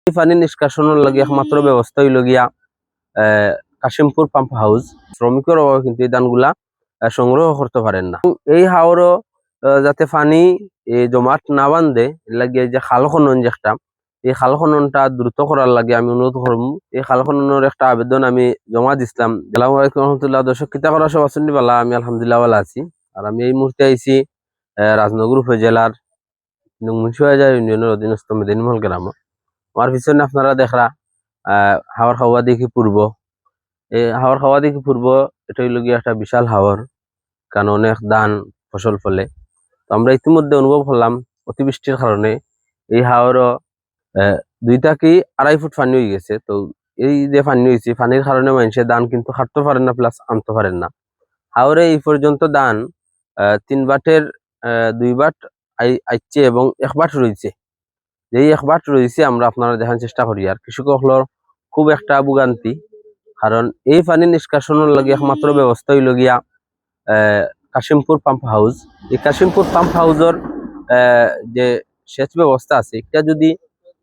এই পানি নিষ্কাশনের লাগে একমাত্র ব্যবস্থা হইল গিয়া কাশিমপুর পাম্প হাউস। শ্রমিকের অভাবে কিন্তু এই ধানগুলা সংগ্রহ করতে পারেন না। এই হাওরও যাতে পানি জমাট না বান্ধে লাগে যে খাল খনন যে একটা, এই খাল খননটা দ্রুত করার লাগে আমি অনুরোধ করব। এই খাল খননের একটা আবেদন আমি জমা দিছিলাম। আসসালামু আলাইকুম রহমতুল্লাহ। দর্শক কিতা করা সব আছেন বালা? আমি আলহামদুলিল্লাহ ভালো আছি। আর আমি এই মুহূর্তে আইছি রাজনগর উপজেলার মুন্সিবাজার ইউনিয়নের অধীনস্থ মেদিনীমহল গ্রাম। আমার পিছনে আপনারা দেখরা হাওর খাওয়া দেখি পূর্ব, এই হাওর খাওয়া দেখি পূর্ব এটা হইল গিয়ে একটা বিশাল হাওর, কারণ অনেক ধান ফসল ফলে। তো আমরা ইতিমধ্যে অনুভব করলাম অতিবৃষ্টির কারণে এই হাওরও 2 থেকে 2.5 ফুট পানি হয়ে গেছে। তো এই যে পানি হয়েছে, পানির কারণে মানুষের ধান কিন্তু কাটতে পারেন না, প্লাস আনতে পারেন না। হাওরে এই পর্যন্ত ধান 3 বাটের 2 বাট আইছে এবং 1 বাট রয়েছে। যেই 1 বাট রয়েছে আমরা আপনারা দেখার চেষ্টা করি। আর কৃষক হলোর খুব একটা ভোগান্তি, কারণ এই পানি নিষ্কাশনের লাগে একমাত্র ব্যবস্থা হইল গিয়া কাশিমপুর পাম্প হাউস। এই কাশিমপুর পাম্প হাউসের যে সেচ ব্যবস্থা আছে, এটা যদি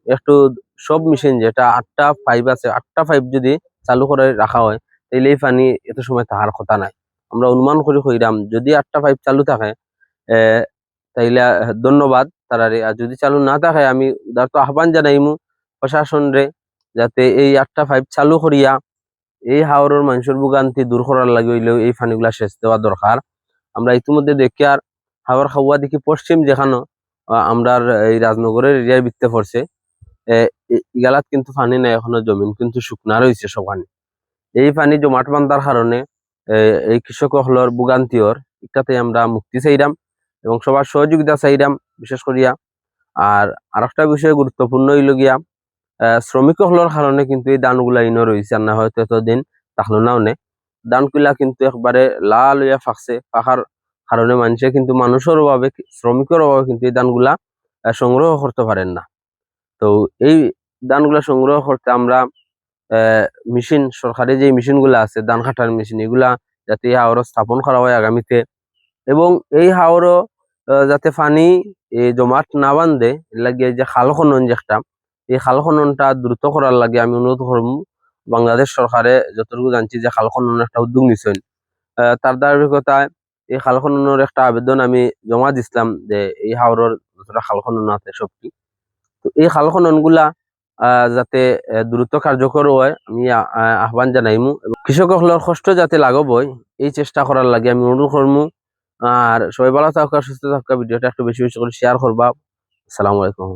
একটু সব মেশিন যেটা 8টা পাইপ আছে, 8টা পাইপ যদি চালু করে রাখা হয়, তাহলে এই পানি এত সময় থাকার কথা নাই। আমরা অনুমান করে কইরাম যদি 8টা পাইপ চালু থাকে তাইলে ধন্যবাদ তারারে। আর যদি চালু না থাকে আমি উদারত আহ্বান জানাইমু প্রশাসন রে, যাতে এই 8টা পাইপ চালু করিয়া এই হাওরের মানুষের ভোগান্তি দূর করার লাগে হইলেও এই পানিগুলা সেচ দেওয়া দরকার। আমরা ইতিমধ্যে দেখি আর হাওর খাওয়া দেখি পশ্চিম যেখানে আমরা এই রাজনগরের এরিয়ার ভিত্তে পড়ছে, ইগালাত কিন্তু পানি নাই এখনো, জমিন কিন্তু শুকনা রয়েছে সবানি। এই পানি জমাট বান্ধার কারণে এই কৃষক হলর ভোগান্তির এটাতে আমরা মুক্তি চাইলাম এবং সবার সহযোগিতা চাইলাম বিশেষ করিয়া। আর আরেকটা বিষয় গুরুত্বপূর্ণ হইল গিয়া শ্রমিক হলর কারণে কিন্তু এই ধানগুলা ইনো রয়েছে, আর না হয়তো এতদিন থাকলো না। অনেক ধানগুলা কিন্তু একবারে লাল হইয়া ফাঁকছে, ফাঁকার কারণে মানুষে কিন্তু মানুষের অভাবে, শ্রমিকের অভাবে কিন্তু এই ধানগুলা সংগ্রহ করতে পারেন না। তো এই ধানগুলা সংগ্রহ করতে আমরা মেশিন, সরকারি যে মেশিন গুলা আছে ধান কাটার মেশিন, এগুলা যাতে এই হাওর স্থাপন করা হয় আগামীতে, এবং এই হাওরও যাতে পানি জমাট না বান্ধে লাগে যে খাল খনন যে একটা, এই খাল খননটা দ্রুত করার লাগে আমি অনুরোধ করব। বাংলাদেশ সরকারে যতটুকু জানছি যে খাল খননের একটা উদ্যোগ নিছেন, তার ধারাবাহিকতায় এই খাল খননের একটা আবেদন আমি জমা দিছিলাম যে এই হাওরের যতটা খাল খনন আছে সবটি, তো এই খাল খনন গুলা যাতে দ্রুত কার্যকর হয় আমি আহ্বান জানাইমু, এবং কৃষক হলোর কষ্ট যাতে লাঘব হয় এই চেষ্টা করার লাগে আমি অনুরোধ করবো। আর সবাই ভালো থাকা, সুস্থ থাকা, ভিডিওটা একটু বেশি বেশি করে শেয়ার করবা। আসসালামু আলাইকুম।